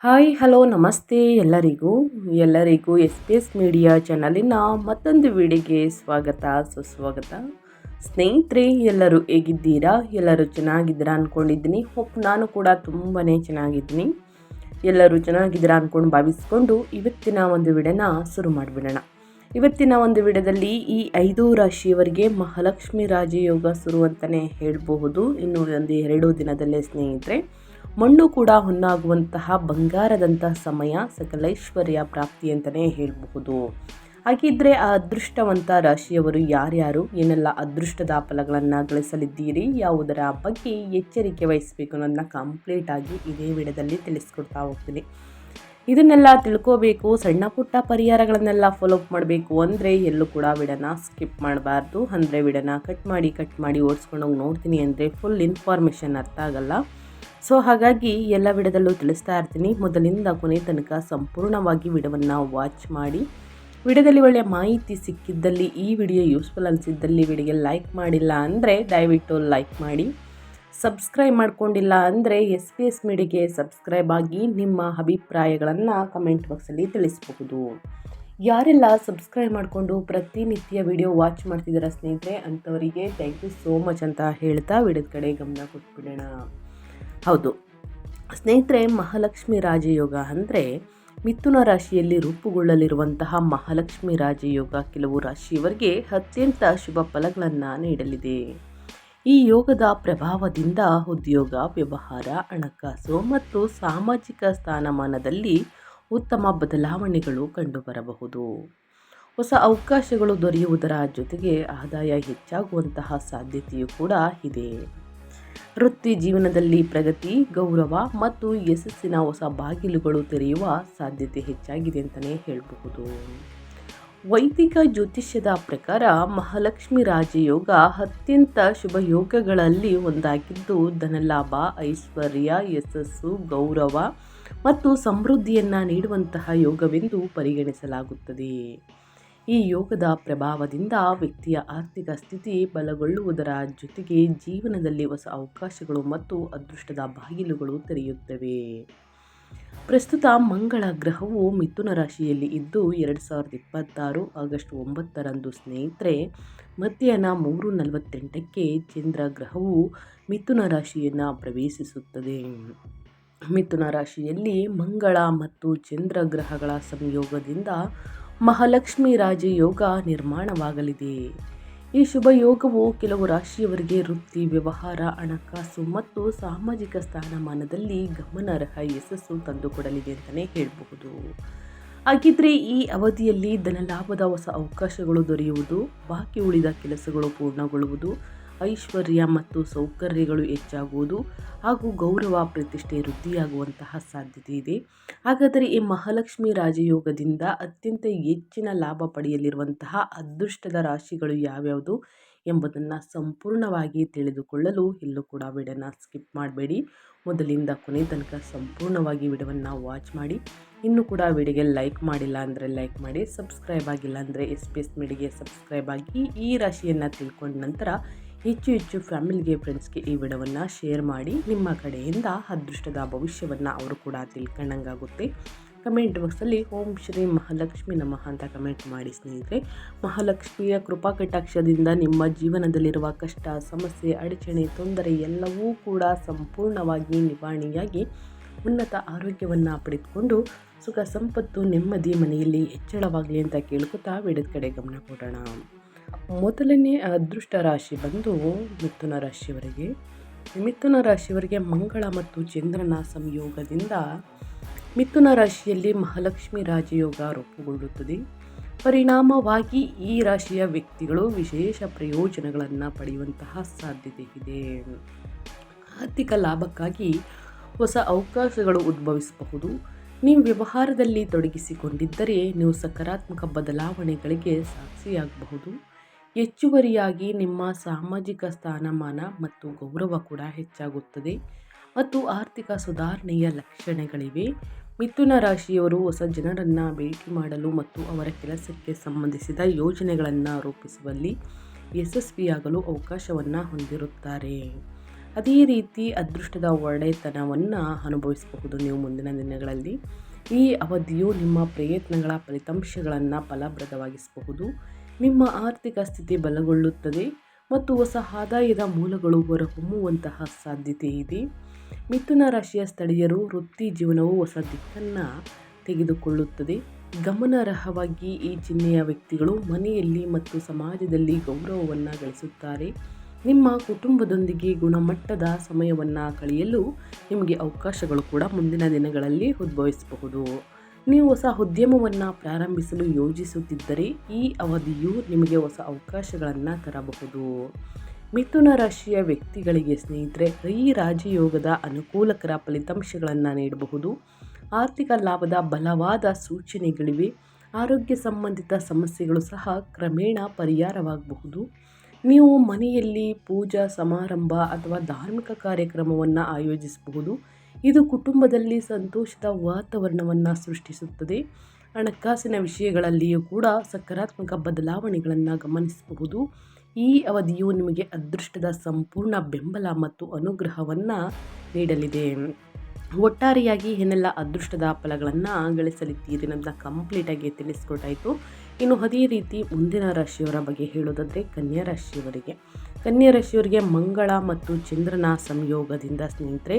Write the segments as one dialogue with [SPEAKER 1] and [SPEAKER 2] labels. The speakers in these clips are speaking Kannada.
[SPEAKER 1] ಹಾಯ್ ಹಲೋ ನಮಸ್ತೆ ಎಲ್ಲರಿಗೂ ಎಸ್ ಪಿ ಎಸ್ ಮೀಡಿಯಾ ಚಾನಲಿನ ಮತ್ತೊಂದು ವಿಡಿಯೋಗೆ ಸ್ವಾಗತ ಸುಸ್ವಾಗತ. ಸ್ನೇಹಿತರೆ, ಎಲ್ಲರೂ ಹೇಗಿದ್ದೀರಾ? ಎಲ್ಲರೂ ಚೆನ್ನಾಗಿದ್ದೀರಾ ಅಂದ್ಕೊಂಡಿದ್ದೀನಿ. ನಾನು ಕೂಡ ತುಂಬಾ ಚೆನ್ನಾಗಿದ್ದೀನಿ. ಎಲ್ಲರೂ ಚೆನ್ನಾಗಿದ್ದೀರಾ ಅಂದ್ಕೊಂಡು ಭಾವಿಸ್ಕೊಂಡು ಇವತ್ತಿನ ಒಂದು ವಿಡಿಯೋನ ಶುರು ಮಾಡಿಬಿಡೋಣ. ಇವತ್ತಿನ ಒಂದು ವಿಡಿಯೋದಲ್ಲಿ ಈ 5 ರಾಶಿಯವರಿಗೆ ಮಹಾಲಕ್ಷ್ಮಿ ರಾಜಯೋಗ ಶುರು ಅಂತಲೇ ಹೇಳಬಹುದು. ಇನ್ನು ಒಂದು 2 ದಿನದಲ್ಲೇ ಸ್ನೇಹಿತರೆ, ಮಣ್ಣು ಕೂಡ ಹೊನ್ನಾಗುವಂತಹ ಬಂಗಾರದಂತಹ ಸಮಯ, ಸಕಲೈಶ್ವರ್ಯ ಪ್ರಾಪ್ತಿ ಅಂತಲೇ ಹೇಳಬಹುದು. ಹಾಗಿದ್ರೆ ಆ ಅದೃಷ್ಟವಂತ ರಾಶಿಯವರು ಯಾರ್ಯಾರು, ಏನೆಲ್ಲ ಅದೃಷ್ಟದ ಫಲಗಳನ್ನು ಗಳಿಸಲಿದ್ದೀರಿ, ಯಾವುದರ ಬಗ್ಗೆ ಎಚ್ಚರಿಕೆ ವಹಿಸಬೇಕು ಅನ್ನೋದನ್ನ ಕಂಪ್ಲೀಟ್ ಆಗಿ ಇದೇ ವಿಡಿಯೋದಲ್ಲಿ ತಿಳಿಸ್ಕೊಡ್ತಾ ಹೋಗ್ತೀನಿ. ಇದನ್ನೆಲ್ಲ ತಿಳ್ಕೋಬೇಕು, ಸಣ್ಣ ಪುಟ್ಟ ಪರಿಹಾರಗಳನ್ನೆಲ್ಲ ಫಾಲೋಅಪ್ ಮಾಡಬೇಕು ಅಂದರೆ ಎಲ್ಲೂ ಕೂಡ ವಿಡಿಯೋನ ಸ್ಕಿಪ್ ಮಾಡಬಾರ್ದು. ಅಂದರೆ ವಿಡಿಯೋನ ಕಟ್ ಮಾಡಿ ಓಡಿಸ್ಕೊಂಡೋಗಿ ನೋಡ್ತೀನಿ ಅಂದರೆ ಫುಲ್ ಇನ್ಫಾರ್ಮೇಷನ್ ಅರ್ಥ ಆಗಲ್ಲ. ಸೊ ಹಾಗಾಗಿ ಎಲ್ಲ ವಿಡಿಯೋದಲ್ಲೂ ತಿಳಿಸ್ತಾ ಇರ್ತೀನಿ. ಮೊದಲಿಂದ ಕೊನೆ ತನಕ ಸಂಪೂರ್ಣವಾಗಿ ವಿಡಿಯೋವನ್ನು ವಾಚ್ ಮಾಡಿ. ವಿಡಿಯೋದಲ್ಲಿ ಒಳ್ಳೆಯ ಮಾಹಿತಿ ಸಿಕ್ಕಿದ್ದಲ್ಲಿ, ಈ ವಿಡಿಯೋ ಯೂಸ್ಫುಲ್ ಅನಿಸಿದ್ದಲ್ಲಿ ವಿಡಿಯೋಗೆ ಲೈಕ್ ಮಾಡಿಲ್ಲ ಅಂದರೆ ದಯವಿಟ್ಟು ಲೈಕ್ ಮಾಡಿ. ಸಬ್ಸ್ಕ್ರೈಬ್ ಮಾಡ್ಕೊಂಡಿಲ್ಲ ಅಂದರೆ SPS ಮೀಡಿಯಾಗೆ ಸಬ್ಸ್ಕ್ರೈಬ್ ಆಗಿ ನಿಮ್ಮ ಅಭಿಪ್ರಾಯಗಳನ್ನು ಕಮೆಂಟ್ ಬಾಕ್ಸಲ್ಲಿ ತಿಳಿಸಬಹುದು. ಯಾರೆಲ್ಲ ಸಬ್ಸ್ಕ್ರೈಬ್ ಮಾಡಿಕೊಂಡು ಪ್ರತಿನಿತ್ಯ ವಿಡಿಯೋ ವಾಚ್ ಮಾಡ್ತಿದ್ದೀರಾ ಸ್ನೇಹಿತರೆ, ಅಂಥವರಿಗೆ ಥ್ಯಾಂಕ್ ಯು ಸೋ ಮಚ್ ಅಂತ ಹೇಳ್ತಾ ವಿಡಿಯೋದ ಕಡೆ ಗಮನ ಕೊಟ್ಬಿಡೋಣ. ಹೌದು ಸ್ನೇಹಿತರೆ, ಮಹಾಲಕ್ಷ್ಮಿ ರಾಜಯೋಗ ಅಂದರೆ ಮಿಥುನ ರಾಶಿಯಲ್ಲಿ ರೂಪುಗೊಳ್ಳಲಿರುವಂತಹ ಮಹಾಲಕ್ಷ್ಮಿ ರಾಜಯೋಗ ಕೆಲವು ರಾಶಿಯವರಿಗೆ ಅತ್ಯಂತ ಶುಭ ಫಲಗಳನ್ನು ನೀಡಲಿದೆ. ಈ ಯೋಗದ ಪ್ರಭಾವದಿಂದ ಉದ್ಯೋಗ, ವ್ಯವಹಾರ, ಹಣಕಾಸು ಮತ್ತು ಸಾಮಾಜಿಕ ಸ್ಥಾನಮಾನದಲ್ಲಿ ಉತ್ತಮ ಬದಲಾವಣೆಗಳು ಕಂಡುಬರಬಹುದು. ಹೊಸ ಅವಕಾಶಗಳು ದೊರೆಯುವುದರ ಜೊತೆಗೆ ಆದಾಯ ಹೆಚ್ಚಾಗುವಂತಹ ಸಾಧ್ಯತೆಯೂ ಕೂಡ ಇದೆ. ವೃತ್ತಿ ಜೀವನದಲ್ಲಿ ಪ್ರಗತಿ, ಗೌರವ ಮತ್ತು ಯಶಸ್ಸಿನ ಹೊಸ ಬಾಗಿಲುಗಳು ತೆರೆಯುವ ಸಾಧ್ಯತೆ ಹೆಚ್ಚಾಗಿದೆ ಅಂತಲೇ ಹೇಳಬಹುದು. ವೈದಿಕ ಜ್ಯೋತಿಷ್ಯದ ಪ್ರಕಾರ ಮಹಾಲಕ್ಷ್ಮಿ ರಾಜಯೋಗ ಅತ್ಯಂತ ಶುಭ ಯೋಗಗಳಲ್ಲಿ ಒಂದಾಗಿದ್ದು, ಧನಲಾಭ, ಐಶ್ವರ್ಯ, ಯಶಸ್ಸು, ಗೌರವ ಮತ್ತು ಸಮೃದ್ಧಿಯನ್ನು ನೀಡುವಂತಹ ಯೋಗವೆಂದು ಪರಿಗಣಿಸಲಾಗುತ್ತದೆ. ಈ ಯೋಗದ ಪ್ರಭಾವದಿಂದ ವ್ಯಕ್ತಿಯ ಆರ್ಥಿಕ ಸ್ಥಿತಿ ಬಲಗೊಳ್ಳುವುದರ ಜೊತೆಗೆ ಜೀವನದಲ್ಲಿ ಹೊಸ ಅವಕಾಶಗಳು ಮತ್ತು ಅದೃಷ್ಟದ ಬಾಗಿಲುಗಳು ತೆರೆಯುತ್ತವೆ. ಪ್ರಸ್ತುತ ಮಂಗಳ ಗ್ರಹವು ಮಿಥುನ ರಾಶಿಯಲ್ಲಿ ಇದ್ದು 2026 ಆಗಸ್ಟ್ 9ರಂದು ಸ್ನೇಹಿತರೆ ಮಧ್ಯಾಹ್ನ 3:48ಕ್ಕೆ ಚಂದ್ರ ಗ್ರಹವು ಮಿಥುನ ರಾಶಿಯನ್ನು ಪ್ರವೇಶಿಸುತ್ತದೆ. ಮಿಥುನ ರಾಶಿಯಲ್ಲಿ ಮಂಗಳ ಮತ್ತು ಚಂದ್ರ ಗ್ರಹಗಳ ಸಂಯೋಗದಿಂದ ಮಹಾಲಕ್ಷ್ಮಿ ರಾಜಯೋಗ ನಿರ್ಮಾಣವಾಗಲಿದೆ. ಈ ಶುಭ ಯೋಗವು ಕೆಲವು ರಾಶಿಯವರಿಗೆ ವೃತ್ತಿ, ವ್ಯವಹಾರ, ಹಣಕಾಸು ಮತ್ತು ಸಾಮಾಜಿಕ ಸ್ಥಾನಮಾನದಲ್ಲಿ ಗಮನಾರ್ಹ ಯಶಸ್ಸು ತಂದುಕೊಡಲಿದೆ ಅಂತಲೇ ಹೇಳಬಹುದು. ಹಾಗಿದ್ರೆ ಈ ಅವಧಿಯಲ್ಲಿ ಧನಲಾಭದ ಹೊಸ ಅವಕಾಶಗಳು ದೊರೆಯುವುದು, ಬಾಕಿ ಉಳಿದ ಕೆಲಸಗಳು ಪೂರ್ಣಗೊಳ್ಳುವುದು, ಐಶ್ವರ್ಯ ಮತ್ತು ಸೌಕರ್ಯಗಳು ಹೆಚ್ಚಾಗುವುದು ಹಾಗೂ ಗೌರವ ಪ್ರತಿಷ್ಠೆ ವೃದ್ಧಿಯಾಗುವಂತಹ ಸಾಧ್ಯತೆ ಇದೆ. ಹಾಗಾದರೆ ಈ ಮಹಾಲಕ್ಷ್ಮಿ ರಾಜಯೋಗದಿಂದ ಅತ್ಯಂತ ಹೆಚ್ಚಿನ ಲಾಭ ಪಡೆಯಲಿರುವಂತಹ ಅದೃಷ್ಟದ ರಾಶಿಗಳು ಯಾವ್ಯಾವುದು ಎಂಬುದನ್ನು ಸಂಪೂರ್ಣವಾಗಿ ತಿಳಿದುಕೊಳ್ಳಲು ಎಲ್ಲೂ ಕೂಡ ವಿಡಿಯೋನ ಸ್ಕಿಪ್ ಮಾಡಬೇಡಿ. ಮೊದಲಿಂದ ಕೊನೆ ತನಕ ಸಂಪೂರ್ಣವಾಗಿ ವಿಡಿಯೋವನ್ನು ವಾಚ್ ಮಾಡಿ. ಇನ್ನೂ ಕೂಡ ವಿಡಿಯೋಗೆ ಲೈಕ್ ಮಾಡಿಲ್ಲ ಅಂದರೆ ಲೈಕ್ ಮಾಡಿ, ಸಬ್ಸ್ಕ್ರೈಬ್ ಆಗಿಲ್ಲ ಅಂದರೆ SPS ಮೀಡಿಯಾಗೆ ಸಬ್ಸ್ಕ್ರೈಬ್ ಆಗಿ. ಈ ರಾಶಿಯನ್ನು ತಿಳ್ಕೊಂಡ ನಂತರ ಹೆಚ್ಚು ಫ್ಯಾಮಿಲಿಗೆ, ಫ್ರೆಂಡ್ಸ್ಗೆ ಈ ವಿಡಿಯೋವನ್ನು ಶೇರ್ ಮಾಡಿ. ನಿಮ್ಮ ಕಡೆಯಿಂದ ಅದೃಷ್ಟದ ಭವಿಷ್ಯವನ್ನು ಅವರು ಕೂಡ ತಿಳ್ಕೊಂಡಂಗಾಗುತ್ತೆ. ಕಮೆಂಟ್ ಬಾಕ್ಸಲ್ಲಿ ಓಂ ಶ್ರೀ ಮಹಾಲಕ್ಷ್ಮಿ ನಮಃ ಅಂತ ಕಮೆಂಟ್ ಮಾಡಿ ಸ್ನೇಹಿತರೆ. ಮಹಾಲಕ್ಷ್ಮಿಯ ಕೃಪಾ ಕಟಾಕ್ಷದಿಂದ ನಿಮ್ಮ ಜೀವನದಲ್ಲಿರುವ ಕಷ್ಟ, ಸಮಸ್ಯೆ, ಅಡಚಣೆ, ತೊಂದರೆ ಎಲ್ಲವೂ ಕೂಡ ಸಂಪೂರ್ಣವಾಗಿ ನಿವಾರಣೆಯಾಗಿ ಉನ್ನತ ಆರೋಗ್ಯವನ್ನು ಪಡೆದುಕೊಂಡು ಸುಖ ಸಂಪತ್ತು ನೆಮ್ಮದಿ ಮನೆಯಲ್ಲಿ ಹೆಚ್ಚಳವಾಗಲಿ ಅಂತ ಕೇಳ್ಕೊತಾ ವಿಡಿಯೋದ ಕಡೆ ಗಮನ ಕೊಡೋಣ. ಮೊದಲನೇ ಅದೃಷ್ಟ ರಾಶಿ ಬಂದು ಮಿಥುನ ರಾಶಿಯವರಿಗೆ. ಮಿಥುನ ರಾಶಿಯವರಿಗೆ ಮಂಗಳ ಮತ್ತು ಚಂದ್ರನ ಸಂಯೋಗದಿಂದ ಮಿಥುನ ರಾಶಿಯಲ್ಲಿ ಮಹಾಲಕ್ಷ್ಮಿ ರಾಜಯೋಗ ರೂಪುಗೊಳ್ಳುತ್ತದೆ. ಪರಿಣಾಮವಾಗಿ ಈ ರಾಶಿಯ ವ್ಯಕ್ತಿಗಳು ವಿಶೇಷ ಪ್ರಯೋಜನಗಳನ್ನು ಪಡೆಯುವಂತಹ ಸಾಧ್ಯತೆ ಇದೆ. ಆರ್ಥಿಕ ಲಾಭಕ್ಕಾಗಿ ಹೊಸ ಅವಕಾಶಗಳು ಉದ್ಭವಿಸಬಹುದು. ನೀವು ವ್ಯವಹಾರದಲ್ಲಿ ತೊಡಗಿಸಿಕೊಂಡಿದ್ದರೆ ನೀವು ಸಕಾರಾತ್ಮಕ ಬದಲಾವಣೆಗಳಿಗೆ ಸಾಕ್ಷಿಯಾಗಬಹುದು. ಹೆಚ್ಚುವರಿಯಾಗಿ ನಿಮ್ಮ ಸಾಮಾಜಿಕ ಸ್ಥಾನಮಾನ ಮತ್ತು ಗೌರವ ಕೂಡ ಹೆಚ್ಚಾಗುತ್ತದೆ ಮತ್ತು ಆರ್ಥಿಕ ಸುಧಾರಣೆಯ ಲಕ್ಷಣಗಳಿವೆ. ಮಿಥುನ ರಾಶಿಯವರು ಹೊಸ ಜನರನ್ನು ಭೇಟಿ ಮಾಡಲು ಮತ್ತು ಅವರ ಕೆಲಸಕ್ಕೆ ಸಂಬಂಧಿಸಿದ ಯೋಜನೆಗಳನ್ನು ರೂಪಿಸುವಲ್ಲಿ ಯಶಸ್ವಿಯಾಗಲು ಅವಕಾಶವನ್ನು ಹೊಂದಿರುತ್ತಾರೆ. ಅದೇ ರೀತಿ ಅದೃಷ್ಟದ ಒಳ್ಳೆಯತನವನ್ನು ಅನುಭವಿಸಬಹುದು ನೀವು ಮುಂದಿನ ದಿನಗಳಲ್ಲಿ. ಈ ಅವಧಿಯು ನಿಮ್ಮ ಪ್ರಯತ್ನಗಳ ಫಲಿತಾಂಶಗಳನ್ನು ಫಲಪ್ರದವಾಗಿಸಬಹುದು. ನಿಮ್ಮ ಆರ್ಥಿಕ ಸ್ಥಿತಿ ಬಲಗೊಳ್ಳುತ್ತದೆ ಮತ್ತು ಹೊಸ ಆದಾಯದ ಮೂಲಗಳು ಹೊರಹೊಮ್ಮುವಂತಹ ಸಾಧ್ಯತೆ ಇದೆ. ಮಿಥುನ ರಾಶಿಯ ಸ್ಥಳೀಯರು ವೃತ್ತಿ ಜೀವನವು ಹೊಸ ದಿಕ್ಕನ್ನು ತೆಗೆದುಕೊಳ್ಳುತ್ತದೆ. ಗಮನಾರ್ಹವಾಗಿ ಈ ಚಿಹ್ನೆಯ ವ್ಯಕ್ತಿಗಳು ಮನೆಯಲ್ಲಿ ಮತ್ತು ಸಮಾಜದಲ್ಲಿ ಗೌರವವನ್ನು ಗಳಿಸುತ್ತಾರೆ. ನಿಮ್ಮ ಕುಟುಂಬದೊಂದಿಗೆ ಗುಣಮಟ್ಟದ ಸಮಯವನ್ನು ಕಳೆಯಲು ನಿಮಗೆ ಅವಕಾಶಗಳು ಕೂಡ ಮುಂದಿನ ದಿನಗಳಲ್ಲಿ ಉದ್ಭವಿಸಬಹುದು. ನೀವು ಹೊಸ ಉದ್ಯಮವನ್ನು ಪ್ರಾರಂಭಿಸಲು ಯೋಜಿಸುತ್ತಿದ್ದರೆ ಈ ಅವಧಿಯು ನಿಮಗೆ ಹೊಸ ಅವಕಾಶಗಳನ್ನು ತರಬಹುದು. ಮಿಥುನ ರಾಶಿಯ ವ್ಯಕ್ತಿಗಳಿಗೆ ಸ್ನೇಹಿತರೆ, ಈ ರಾಜಯೋಗದ ಅನುಕೂಲಕರ ಫಲಿತಾಂಶಗಳನ್ನು ನೀಡಬಹುದು. ಆರ್ಥಿಕ ಲಾಭದ ಬಲವಾದ ಸೂಚನೆಗಳಿವೆ. ಆರೋಗ್ಯ ಸಂಬಂಧಿತ ಸಮಸ್ಯೆಗಳು ಸಹ ಕ್ರಮೇಣ ಪರಿಹಾರವಾಗಬಹುದು. ನೀವು ಮನೆಯಲ್ಲಿ ಪೂಜಾ ಸಮಾರಂಭ ಅಥವಾ ಧಾರ್ಮಿಕ ಕಾರ್ಯಕ್ರಮವನ್ನು ಆಯೋಜಿಸಬಹುದು. ಇದು ಕುಟುಂಬದಲ್ಲಿ ಸಂತೋಷದ ವಾತಾವರಣವನ್ನು ಸೃಷ್ಟಿಸುತ್ತದೆ. ಹಣಕಾಸಿನ ವಿಷಯಗಳಲ್ಲಿಯೂ ಕೂಡ ಸಕಾರಾತ್ಮಕ ಬದಲಾವಣೆಗಳನ್ನು ಗಮನಿಸಬಹುದು. ಈ ಅವಧಿಯು ನಿಮಗೆ ಅದೃಷ್ಟದ ಸಂಪೂರ್ಣ ಬೆಂಬಲ ಮತ್ತು ಅನುಗ್ರಹವನ್ನು ನೀಡಲಿದೆ. ಒಟ್ಟಾರೆಯಾಗಿ ಏನೆಲ್ಲ ಅದೃಷ್ಟದ ಫಲಗಳನ್ನು ಗಳಿಸಲಿದ್ದೀರಿ ಅನ್ನೋದನ್ನ ಕಂಪ್ಲೀಟಾಗಿ ತಿಳಿಸ್ಕೊಟ್ಟಾಯಿತು. ಇನ್ನು ಅದೇ ರೀತಿ ಮುಂದಿನ ರಾಶಿಯವರ ಬಗ್ಗೆ ಹೇಳೋದಾದರೆ ಕನ್ಯಾ ರಾಶಿಯವರಿಗೆ ಮಂಗಳ ಮತ್ತು ಚಂದ್ರನ ಸಂಯೋಗದಿಂದ ಸ್ನೇಹಿತರೆ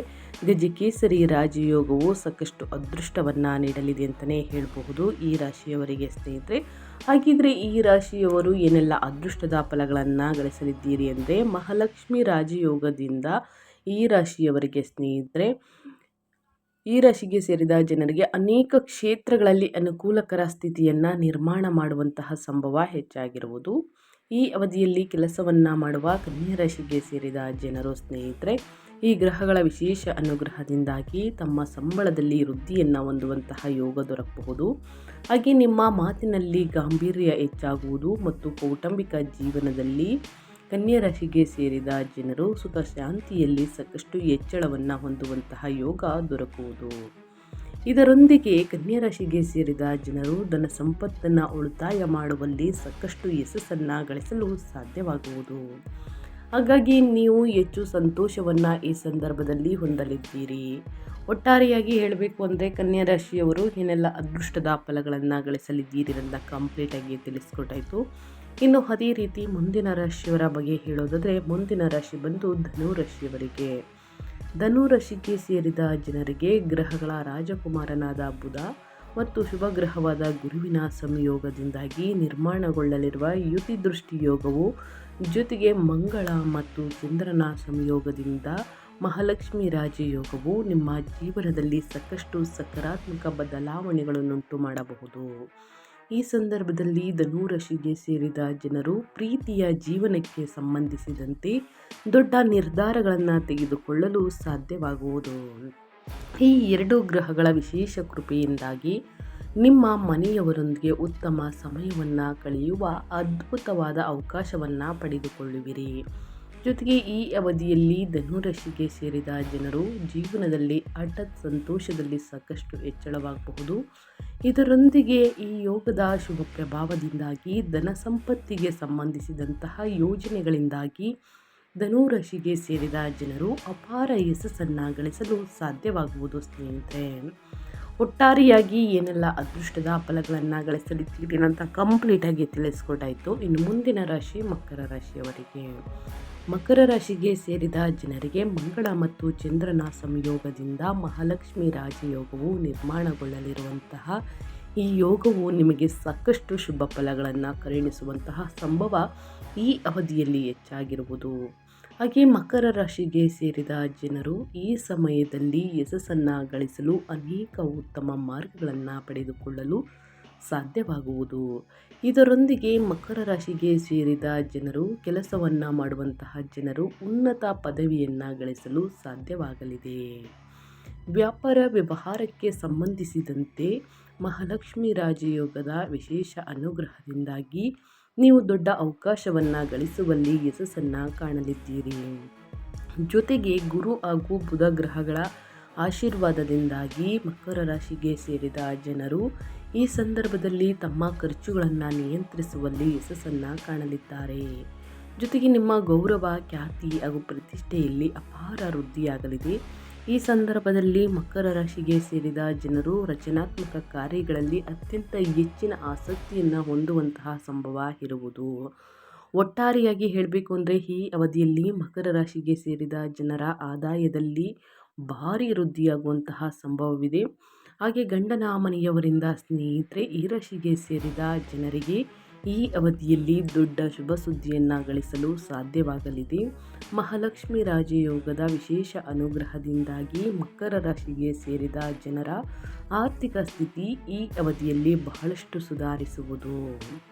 [SPEAKER 1] ಗಜಕೇಸರಿ ರಾಜಯೋಗವು ಸಾಕಷ್ಟು ಅದೃಷ್ಟವನ್ನು ನೀಡಲಿದೆ ಅಂತಲೇ ಹೇಳಬಹುದು ಈ ರಾಶಿಯವರಿಗೆ ಸ್ನೇಹಿತರೆ. ಹಾಗಿದ್ರೆ ಈ ರಾಶಿಯವರು ಏನೆಲ್ಲ ಅದೃಷ್ಟದ ಫಲಗಳನ್ನು ಗಳಿಸಲಿದ್ದೀರಿ ಅಂದರೆ, ಮಹಾಲಕ್ಷ್ಮಿ ರಾಜಯೋಗದಿಂದ ಈ ರಾಶಿಯವರಿಗೆ ಸ್ನೇಹಿತರೆ, ಈ ರಾಶಿಗೆ ಸೇರಿದ ಜನರಿಗೆ ಅನೇಕ ಕ್ಷೇತ್ರಗಳಲ್ಲಿ ಅನುಕೂಲಕರ ಸ್ಥಿತಿಯನ್ನು ನಿರ್ಮಾಣ ಮಾಡುವಂತಹ ಸಂಭವ ಹೆಚ್ಚಾಗಿರುವುದು. ಈ ಅವಧಿಯಲ್ಲಿ ಕೆಲಸವನ್ನು ಮಾಡುವ ಕನ್ಯಾ ರಾಶಿಗೆ ಸೇರಿದ ಜನರು ಸ್ನೇಹಿತರೆ, ಈ ಗ್ರಹಗಳ ವಿಶೇಷ ಅನುಗ್ರಹದಿಂದಾಗಿ ತಮ್ಮ ಸಂಬಳದಲ್ಲಿ ವೃದ್ಧಿಯನ್ನು ಹೊಂದುವಂತಹ ಯೋಗ ದೊರಕಬಹುದು. ಹಾಗೆ ನಿಮ್ಮ ಮಾತಿನಲ್ಲಿ ಗಾಂಭೀರ್ಯ ಹೆಚ್ಚಾಗುವುದು ಮತ್ತು ಕೌಟುಂಬಿಕ ಜೀವನದಲ್ಲಿ ಕನ್ಯಾ ರಾಶಿಗೆ ಸೇರಿದ ಜನರು ಸುಖ ಶಾಂತಿಯಲ್ಲಿ ಸಾಕಷ್ಟು ಹೆಚ್ಚಳವನ್ನು ಹೊಂದುವಂತಹ ಯೋಗ ದೊರಕುವುದು. ಇದರೊಂದಿಗೆ ಕನ್ಯಾ ರಾಶಿಗೆ ಸೇರಿದ ಜನರು ಧನ ಸಂಪತ್ತನ್ನು ಉಳಿತಾಯ ಮಾಡುವಲ್ಲಿ ಸಾಕಷ್ಟು ಯಶಸ್ಸನ್ನು ಗಳಿಸಲು ಸಾಧ್ಯವಾಗುವುದು. ಹಾಗಾಗಿ ನೀವು ಹೆಚ್ಚು ಸಂತೋಷವನ್ನು ಈ ಸಂದರ್ಭದಲ್ಲಿ ಹೊಂದಲಿದ್ದೀರಿ. ಒಟ್ಟಾರೆಯಾಗಿ ಹೇಳಬೇಕು ಅಂದರೆ ಕನ್ಯಾ ರಾಶಿಯವರು ಏನೆಲ್ಲ ಅದೃಷ್ಟದ ಫಲಗಳನ್ನು ಗಳಿಸಲಿದ್ದೀರಿ ಅಂತ ಕಂಪ್ಲೀಟಾಗಿ ತಿಳಿಸ್ಕೊಟ್ಟಾಯಿತು. ಇನ್ನು ಅದೇ ರೀತಿ ಮುಂದಿನ ರಾಶಿಯವರ ಬಗ್ಗೆ ಹೇಳೋದಾದರೆ, ಮುಂದಿನ ರಾಶಿ ಬಂದು ಧನು ರಾಶಿಗೆ ಸೇರಿದ ಜನರಿಗೆ ಗ್ರಹಗಳ ರಾಜಕುಮಾರನಾದ ಬುಧ ಮತ್ತು ಶುಭ ಗ್ರಹವಾದ ಗುರುವಿನ ಸಂಯೋಗದಿಂದಾಗಿ ನಿರ್ಮಾಣಗೊಳ್ಳಲಿರುವ ಯುತಿ ದೃಷ್ಟಿ ಯೋಗವು, ಜೊತೆಗೆ ಮಂಗಳ ಮತ್ತು ಚಂದ್ರನ ಸಂಯೋಗದಿಂದ ಮಹಾಲಕ್ಷ್ಮಿ ರಾಜಯೋಗವು ನಿಮ್ಮ ಜೀವನದಲ್ಲಿ ಸಾಕಷ್ಟು ಸಕಾರಾತ್ಮಕ ಬದಲಾವಣೆಗಳನ್ನುಂಟು ಮಾಡಬಹುದು. ಈ ಸಂದರ್ಭದಲ್ಲಿ ಧನು ರಾಶಿಗೆ ಸೇರಿದ ಜನರು ಪ್ರೀತಿಯ ಜೀವನಕ್ಕೆ ಸಂಬಂಧಿಸಿದಂತೆ ದೊಡ್ಡ ನಿರ್ಧಾರಗಳನ್ನು ತೆಗೆದುಕೊಳ್ಳಲು ಸಾಧ್ಯವಾಗುವುದು. ಈ ಎರಡು ಗ್ರಹಗಳ ವಿಶೇಷ ಕೃಪೆಯಿಂದಾಗಿ ನಿಮ್ಮ ಮನೆಯವರೊಂದಿಗೆ ಉತ್ತಮ ಸಮಯವನ್ನು ಕಳೆಯುವ ಅದ್ಭುತವಾದ ಅವಕಾಶವನ್ನು ಪಡೆದುಕೊಳ್ಳುವಿರಿ. ಜೊತೆಗೆ ಈ ಅವಧಿಯಲ್ಲಿ ಧನು ರಾಶಿಗೆ ಸೇರಿದ ಜನರು ಜೀವನದಲ್ಲಿ ಹಠಾತ್ ಸಂತೋಷದಲ್ಲಿ ಸಾಕಷ್ಟು ಹೆಚ್ಚಳವಾಗಬಹುದು. ಇದರೊಂದಿಗೆ ಈ ಯೋಗದ ಶುಭ ಪ್ರಭಾವದಿಂದಾಗಿ ಧನ ಸಂಪತ್ತಿಗೆ ಸಂಬಂಧಿಸಿದಂತಹ ಯೋಜನೆಗಳಿಂದಾಗಿ ಧನು ರಾಶಿಗೆ ಸೇರಿದ ಜನರು ಅಪಾರ ಯಶಸ್ಸನ್ನು ಗಳಿಸಲು ಸಾಧ್ಯವಾಗುವುದು ಸ್ನೇಹಿತರೆ. ಒಟ್ಟಾರೆಯಾಗಿ ಏನೆಲ್ಲ ಅದೃಷ್ಟದ ಫಲಗಳನ್ನು ಗಳಿಸಲಿದ್ದೀರಿ ಅಂತ ಕಂಪ್ಲೀಟಾಗಿ ತಿಳಿಸ್ಕೊಟ್ಟಾಯಿತು. ಇನ್ನು ಮುಂದಿನ ರಾಶಿ ಮಕರ ರಾಶಿಗೆ ಸೇರಿದ ಜನರಿಗೆ ಮಂಗಳ ಮತ್ತು ಚಂದ್ರನ ಸಂಯೋಗದಿಂದ ಮಹಾಲಕ್ಷ್ಮಿ ರಾಜಯೋಗವು ನಿರ್ಮಾಣಗೊಳ್ಳಲಿರುವಂತಹ ಈ ಯೋಗವು ನಿಮಗೆ ಸಾಕಷ್ಟು ಶುಭ ಫಲಗಳನ್ನು ಕರುಣಿಸುವಂತಹ ಸಂಭವ ಈ ಅವಧಿಯಲ್ಲಿ ಹೆಚ್ಚಾಗಿರುವುದು. ಹಾಗೆ ಮಕರ ರಾಶಿಗೆ ಸೇರಿದ ಜನರು ಈ ಸಮಯದಲ್ಲಿ ಯಶಸ್ಸನ್ನು ಗಳಿಸಲು ಅನೇಕ ಉತ್ತಮ ಮಾರ್ಗಗಳನ್ನು ಪಡೆದುಕೊಳ್ಳಲು ಸಾಧ್ಯವಾಗುವುದು. ಇದರೊಂದಿಗೆ ಮಕರ ರಾಶಿಗೆ ಸೇರಿದ ಜನರು ಕೆಲಸವನ್ನು ಮಾಡುವಂತಹ ಜನರು ಉನ್ನತ ಪದವಿಯನ್ನು ಗಳಿಸಲು ಸಾಧ್ಯವಾಗಲಿದೆ. ವ್ಯಾಪಾರ ವ್ಯವಹಾರಕ್ಕೆ ಸಂಬಂಧಿಸಿದಂತೆ ಮಹಾಲಕ್ಷ್ಮಿ ರಾಜಯೋಗದ ವಿಶೇಷ ಅನುಗ್ರಹದಿಂದಾಗಿ ನೀವು ದೊಡ್ಡ ಅವಕಾಶವನ್ನು ಗಳಿಸುವಲ್ಲಿ ಯಶಸ್ಸನ್ನು ಕಾಣಲಿದ್ದೀರಿ. ಜೊತೆಗೆ ಗುರು ಹಾಗೂ ಬುಧ ಗ್ರಹಗಳ ಆಶೀರ್ವಾದದಿಂದಾಗಿ ಮಕರ ರಾಶಿಗೆ ಸೇರಿದ ಜನರು ಈ ಸಂದರ್ಭದಲ್ಲಿ ತಮ್ಮ ಖರ್ಚುಗಳನ್ನು ನಿಯಂತ್ರಿಸುವಲ್ಲಿ ಯಶಸ್ಸನ್ನು ಕಾಣಲಿದ್ದಾರೆ. ಜೊತೆಗೆ ನಿಮ್ಮ ಗೌರವ, ಖ್ಯಾತಿ ಹಾಗೂ ಪ್ರತಿಷ್ಠೆಯಲ್ಲಿ ಅಪಾರ ವೃದ್ಧಿಯಾಗಲಿದೆ. ಈ ಸಂದರ್ಭದಲ್ಲಿ ಮಕರ ರಾಶಿಗೆ ಸೇರಿದ ಜನರು ರಚನಾತ್ಮಕ ಕಾರ್ಯಗಳಲ್ಲಿ ಅತ್ಯಂತ ಹೆಚ್ಚಿನ ಆಸಕ್ತಿಯನ್ನು ಹೊಂದುವಂತಹ ಸಂಭವ ಇರುವುದು. ಒಟ್ಟಾರೆಯಾಗಿ ಹೇಳಬೇಕು ಅಂದರೆ ಈ ಅವಧಿಯಲ್ಲಿ ಮಕರ ರಾಶಿಗೆ ಸೇರಿದ ಜನರ ಆದಾಯದಲ್ಲಿ ಭಾರಿ ವೃದ್ಧಿಯಾಗುವಂತಹ ಸಂಭವವಿದೆ. ಹಾಗೆ ಗಂಡನ ಮನೆಯವರಿಂದ ಸ್ನೇಹಿತರೆ, ಈ ರಾಶಿಗೆ ಸೇರಿದ ಜನರಿಗೆ ಈ ಅವಧಿಯಲ್ಲಿ ದೊಡ್ಡ ಶುಭ ಸುದ್ದಿಯನ್ನು ಗಳಿಸಲು ಸಾಧ್ಯವಾಗಲಿದೆ. ಮಹಾಲಕ್ಷ್ಮಿ ರಾಜಯೋಗದ ವಿಶೇಷ ಅನುಗ್ರಹದಿಂದಾಗಿ ಮಕರ ರಾಶಿಗೆ ಸೇರಿದ ಜನರ ಆರ್ಥಿಕ ಸ್ಥಿತಿ ಈ ಅವಧಿಯಲ್ಲಿ ಬಹಳಷ್ಟು ಸುಧಾರಿಸುವುದು.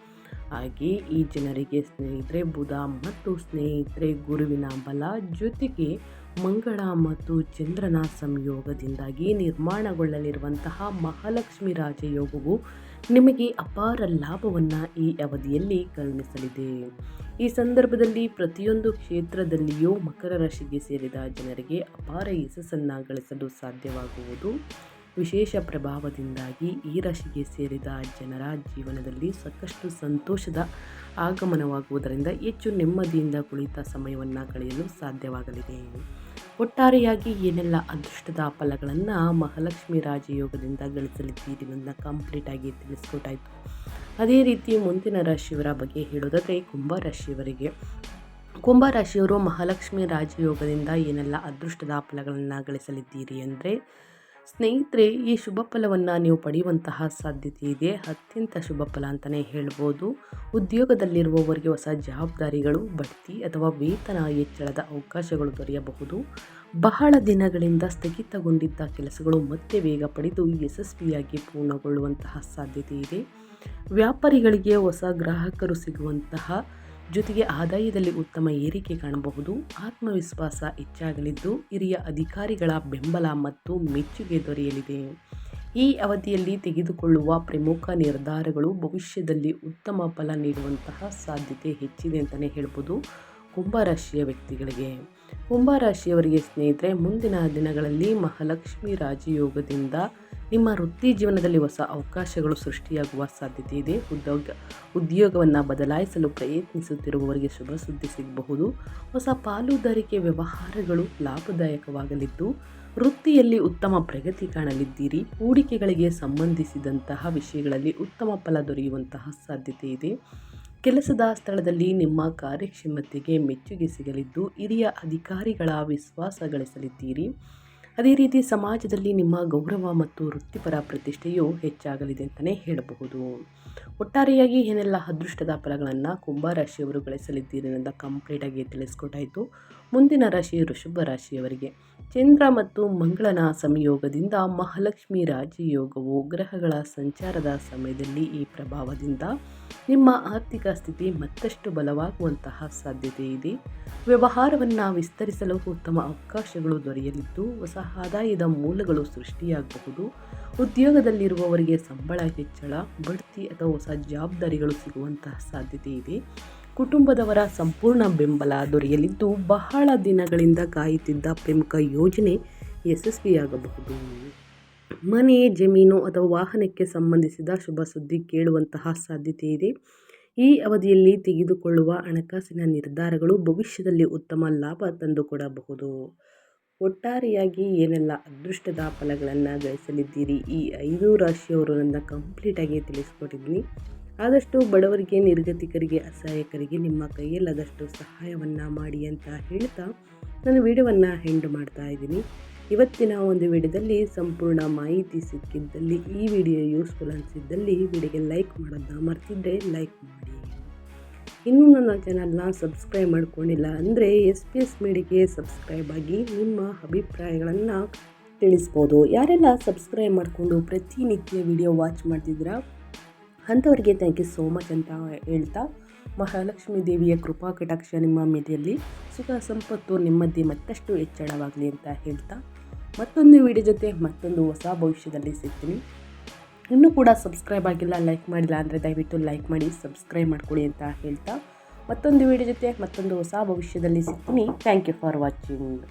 [SPEAKER 1] ಹಾಗೆ ಈ ಜನರಿಗೆ ಸ್ನೇಹಿತರೆ ಬುಧ ಮತ್ತು ಸ್ನೇಹಿತರೆ ಗುರುವಿನ ಬಲ ಜೊತೆಗೆ ಮಂಗಳ ಮತ್ತು ಚಂದ್ರನ ಸಂಯೋಗದಿಂದಾಗಿ ನಿರ್ಮಾಣಗೊಳ್ಳಲಿರುವಂತಹ ಮಹಾಲಕ್ಷ್ಮಿ ರಾಜಯೋಗವು ನಿಮಗೆ ಅಪಾರ ಲಾಭವನ್ನು ಈ ಅವಧಿಯಲ್ಲಿ ಕರುಣಿಸಲಿದೆ. ಈ ಸಂದರ್ಭದಲ್ಲಿ ಪ್ರತಿಯೊಂದು ಕ್ಷೇತ್ರದಲ್ಲಿಯೂ ಮಕರ ರಾಶಿಗೆ ಸೇರಿದ ಜನರಿಗೆ ಅಪಾರ ಯಶಸ್ಸನ್ನು ಗಳಿಸಲು ಸಾಧ್ಯವಾಗುವುದು. ವಿಶೇಷ ಪ್ರಭಾವದಿಂದಾಗಿ ಈ ರಾಶಿಗೆ ಸೇರಿದ ಜನರ ಜೀವನದಲ್ಲಿ ಸಾಕಷ್ಟು ಸಂತೋಷದ ಆಗಮನವಾಗುವುದರಿಂದ ಹೆಚ್ಚು ನೆಮ್ಮದಿಯಿಂದ ಕುಳಿತ ಸಮಯವನ್ನು ಕಳೆಯಲು ಸಾಧ್ಯವಾಗಲಿದೆ. ಒಟ್ಟಾರೆಯಾಗಿ ಏನೆಲ್ಲ ಅದೃಷ್ಟದ ಫಲಗಳನ್ನು ಮಹಾಲಕ್ಷ್ಮಿ ರಾಜಯೋಗದಿಂದ ಗಳಿಸಲಿದ್ದೀರಿ ಅನ್ನೋದನ್ನ ಕಂಪ್ಲೀಟಾಗಿ ತಿಳಿಸ್ಕೊಟ್ಟಾಯಿತು. ಅದೇ ರೀತಿ ಮುಂದಿನ ರಾಶಿಯವರ ಬಗ್ಗೆ ಹೇಳೋದಾದರೆ ಕುಂಭರಾಶಿಯವರು ಮಹಾಲಕ್ಷ್ಮಿ ರಾಜಯೋಗದಿಂದ ಏನೆಲ್ಲ ಅದೃಷ್ಟದ ಫಲಗಳನ್ನು ಗಳಿಸಲಿದ್ದೀರಿ ಅಂದರೆ ಸ್ನೇಹಿತರೆ, ಈ ಶುಭ ಫಲವನ್ನು ನೀವು ಪಡೆಯುವಂತಹ ಸಾಧ್ಯತೆ ಇದೆ. ಅತ್ಯಂತ ಶುಭ ಫಲ ಅಂತಲೇ ಹೇಳ್ಬೋದು. ಉದ್ಯೋಗದಲ್ಲಿರುವವರಿಗೆ ಹೊಸ ಜವಾಬ್ದಾರಿಗಳು, ಬಡ್ತಿ ಅಥವಾ ವೇತನ ಹೆಚ್ಚಳದ ಅವಕಾಶಗಳು ದೊರೆಯಬಹುದು. ಬಹಳ ದಿನಗಳಿಂದ ಸ್ಥಗಿತಗೊಂಡಿದ್ದ ಕೆಲಸಗಳು ಮತ್ತೆ ವೇಗ ಪಡೆದು ಯಶಸ್ವಿಯಾಗಿ ಪೂರ್ಣಗೊಳ್ಳುವಂತಹ ಸಾಧ್ಯತೆ ಇದೆ. ವ್ಯಾಪಾರಿಗಳಿಗೆ ಹೊಸ ಗ್ರಾಹಕರು ಸಿಗುವಂತಹ ಜೊತೆಗೆ ಆದಾಯದಲ್ಲಿ ಉತ್ತಮ ಏರಿಕೆ ಕಾಣಬಹುದು. ಆತ್ಮವಿಶ್ವಾಸ ಹೆಚ್ಚಾಗಲಿದ್ದು ಹಿರಿಯ ಅಧಿಕಾರಿಗಳ ಬೆಂಬಲ ಮತ್ತು ಮೆಚ್ಚುಗೆ ದೊರೆಯಲಿದೆ. ಈ ಅವಧಿಯಲ್ಲಿ ತೆಗೆದುಕೊಳ್ಳುವ ಪ್ರಮುಖ ನಿರ್ಧಾರಗಳು ಭವಿಷ್ಯದಲ್ಲಿ ಉತ್ತಮ ಫಲ ನೀಡುವಂತಹ ಸಾಧ್ಯತೆ ಹೆಚ್ಚಿದೆ ಅಂತಲೇ ಹೇಳ್ಬೋದು. ಕುಂಭರಾಶಿಯ ವ್ಯಕ್ತಿಗಳಿಗೆ, ಕುಂಭರಾಶಿಯವರಿಗೆ ಸ್ನೇಹಿತರೆ, ಮುಂದಿನ ದಿನಗಳಲ್ಲಿ ಮಹಾಲಕ್ಷ್ಮಿ ರಾಜಯೋಗದಿಂದ ನಿಮ್ಮ ವೃತ್ತಿ ಜೀವನದಲ್ಲಿ ಹೊಸ ಅವಕಾಶಗಳು ಸೃಷ್ಟಿಯಾಗುವ ಸಾಧ್ಯತೆ ಇದೆ. ಉದ್ಯೋಗವನ್ನು ಬದಲಾಯಿಸಲು ಪ್ರಯತ್ನಿಸುತ್ತಿರುವವರಿಗೆ ಶುಭ ಸುದ್ದಿ ಸಿಗಬಹುದು. ಹೊಸ ಪಾಲುದಾರಿಕೆ ವ್ಯವಹಾರಗಳು ಲಾಭದಾಯಕವಾಗಲಿದ್ದು ವೃತ್ತಿಯಲ್ಲಿ ಉತ್ತಮ ಪ್ರಗತಿ ಕಾಣಲಿದ್ದೀರಿ. ಹೂಡಿಕೆಗಳಿಗೆ ಸಂಬಂಧಿಸಿದಂತಹ ವಿಷಯಗಳಲ್ಲಿ ಉತ್ತಮ ಫಲ ದೊರೆಯುವಂತಹ ಸಾಧ್ಯತೆ ಇದೆ. ಕೆಲಸದ ಸ್ಥಳದಲ್ಲಿ ನಿಮ್ಮ ಕಾರ್ಯಕ್ಷಮತೆಗೆ ಮೆಚ್ಚುಗೆ ಸಿಗಲಿದ್ದು ಹಿರಿಯ ಅಧಿಕಾರಿಗಳ ವಿಶ್ವಾಸ ಗಳಿಸಲಿದ್ದೀರಿ. ಅದೇ ರೀತಿ ಸಮಾಜದಲ್ಲಿ ನಿಮ್ಮ ಗೌರವ ಮತ್ತು ವೃತ್ತಿಪರ ಪ್ರತಿಷ್ಠೆಯು ಹೆಚ್ಚಾಗಲಿದೆ ಅಂತಲೇ ಹೇಳಬಹುದು. ಒಟ್ಟಾರೆಯಾಗಿ ಏನೆಲ್ಲ ಅದೃಷ್ಟದ ಫಲಗಳನ್ನು ಕುಂಭರಾಶಿಯವರು ಗಳಿಸಲಿದ್ದೀರಿ ಅನ್ನೋದು ಕಂಪ್ಲೀಟಾಗಿ ತಿಳಿಸ್ಕೊಟ್ಟಾಯಿತು. ಮುಂದಿನ ರಾಶಿ ವೃಷಭ ರಾಶಿಯವರಿಗೆ ಚಂದ್ರ ಮತ್ತು ಮಂಗಳನ ಸಂಯೋಗದಿಂದ ಮಹಾಲಕ್ಷ್ಮಿ ರಾಜಯೋಗವು ಗ್ರಹಗಳ ಸಂಚಾರದ ಸಮಯದಲ್ಲಿ ಈ ಪ್ರಭಾವದಿಂದ ನಿಮ್ಮ ಆರ್ಥಿಕ ಸ್ಥಿತಿ ಮತ್ತಷ್ಟು ಬಲವಾಗುವಂತಹ ಸಾಧ್ಯತೆ ಇದೆ. ವ್ಯವಹಾರವನ್ನು ವಿಸ್ತರಿಸಲು ಉತ್ತಮ ಅವಕಾಶಗಳು ದೊರೆಯಲಿದ್ದು ಹೊಸ ಆದಾಯದ ಮೂಲಗಳು ಸೃಷ್ಟಿಯಾಗಬಹುದು. ಉದ್ಯೋಗದಲ್ಲಿರುವವರಿಗೆ ಸಂಬಳ ಹೆಚ್ಚಳ, ಬಡ್ತಿ ಅಥವಾ ಹೊಸ ಜವಾಬ್ದಾರಿಗಳು ಸಿಗುವಂತಹ ಸಾಧ್ಯತೆ ಇದೆ. ಕುಟುಂಬದವರ ಸಂಪೂರ್ಣ ಬೆಂಬಲ ದೊರೆಯಲಿದ್ದು ಬಹಳ ದಿನಗಳಿಂದ ಕಾಯುತ್ತಿದ್ದ ಪ್ರಮುಖ ಯೋಜನೆ ಯಶಸ್ವಿಯಾಗಬಹುದು. ಮನೆ, ಜಮೀನು ಅಥವಾ ವಾಹನಕ್ಕೆ ಸಂಬಂಧಿಸಿದ ಶುಭ ಸುದ್ದಿ ಕೇಳುವಂತಹ ಸಾಧ್ಯತೆ ಇದೆ. ಈ ಅವಧಿಯಲ್ಲಿ ತೆಗೆದುಕೊಳ್ಳುವ ಹಣಕಾಸಿನ ನಿರ್ಧಾರಗಳು ಭವಿಷ್ಯದಲ್ಲಿ ಉತ್ತಮ ಲಾಭ ತಂದುಕೊಡಬಹುದು. ಒಟ್ಟಾರೆಯಾಗಿ ಏನೆಲ್ಲ ಅದೃಷ್ಟದ ಫಲಗಳನ್ನು ಗಳಿಸಲಿದ್ದೀರಿ ಈ 5 ರಾಶಿಯವರು ನನ್ನ ಕಂಪ್ಲೀಟಾಗಿ ತಿಳಿಸ್ಕೊಟ್ಟಿದ್ದೀನಿ. ಆದಷ್ಟು ಬಡವರಿಗೆ, ನಿರ್ಗತಿಕರಿಗೆ, ಅಸಹಾಯಕರಿಗೆ ನಿಮ್ಮ ಕೈಯಲ್ಲಾದಷ್ಟು ಸಹಾಯವನ್ನು ಮಾಡಿ ಅಂತ ಹೇಳ್ತಾ ನಾನು ವಿಡಿಯೋವನ್ನು ಎಂಡ್ ಮಾಡ್ತಾ ಇದ್ದೀನಿ. ಇವತ್ತಿನ ಒಂದು ವಿಡಿಯೋದಲ್ಲಿ ಸಂಪೂರ್ಣ ಮಾಹಿತಿ ಸಿಕ್ಕಿದ್ದಲ್ಲಿ, ಈ ವಿಡಿಯೋ ಯೂಸ್ಫುಲ್ ಅನಿಸಿದ್ದಲ್ಲಿ ವಿಡಿಯೋಗೆ ಲೈಕ್ ಮಾಡೋದನ್ನ ಮರ್ತಿದ್ದರೆ ಲೈಕ್ ಮಾಡಿ. ಇನ್ನೂ ನನ್ನ ಚಾನಲ್ನ ಸಬ್ಸ್ಕ್ರೈಬ್ ಮಾಡ್ಕೊಂಡಿಲ್ಲ ಅಂದರೆ SPS ಮೀಡಿಯಾಗೆ ಸಬ್ಸ್ಕ್ರೈಬ್ ಆಗಿ ನಿಮ್ಮ ಅಭಿಪ್ರಾಯಗಳನ್ನು ತಿಳಿಸ್ಬೋದು. ಯಾರೆಲ್ಲ ಸಬ್ಸ್ಕ್ರೈಬ್ ಮಾಡಿಕೊಂಡು ಪ್ರತಿನಿತ್ಯ ವಿಡಿಯೋ ವಾಚ್ ಮಾಡ್ತಿದ್ದೀರಾ ಅಂಥವ್ರಿಗೆ ಥ್ಯಾಂಕ್ ಯು ಸೋ ಮಚ್ ಅಂತ ಹೇಳ್ತಾ, ಮಹಾಲಕ್ಷ್ಮೀ ದೇವಿಯ ಕೃಪಾ ಕಟಾಕ್ಷ ನಿಮ್ಮ ಮೇಲೆಯಲ್ಲಿ, ಸುಖ ಸಂಪತ್ತು ನೆಮ್ಮದಿ ಮತ್ತಷ್ಟು ಹೆಚ್ಚಳವಾಗಲಿ ಅಂತ ಹೇಳ್ತಾ ಮತ್ತೊಂದು ವಿಡಿಯೋ ಜೊತೆ ಮತ್ತೊಂದು ಹೊಸ ಭವಿಷ್ಯದಲ್ಲಿ ಸಿಗ್ತೀನಿ. ಇನ್ನೂ ಕೂಡ ಸಬ್ಸ್ಕ್ರೈಬ್ ಆಗಿಲ್ಲ, ಲೈಕ್ ಮಾಡಿಲ್ಲ ಅಂದರೆ ದಯವಿಟ್ಟು ಲೈಕ್ ಮಾಡಿ, ಸಬ್ಸ್ಕ್ರೈಬ್ ಮಾಡ್ಕೊಳ್ಳಿ ಅಂತ ಹೇಳ್ತಾ ಮತ್ತೊಂದು ವಿಡಿಯೋ ಜೊತೆ ಮತ್ತೊಂದು ಹೊಸ ಭವಿಷ್ಯದಲ್ಲಿ ಸಿಗ್ತೀನಿ. Thank you for watching.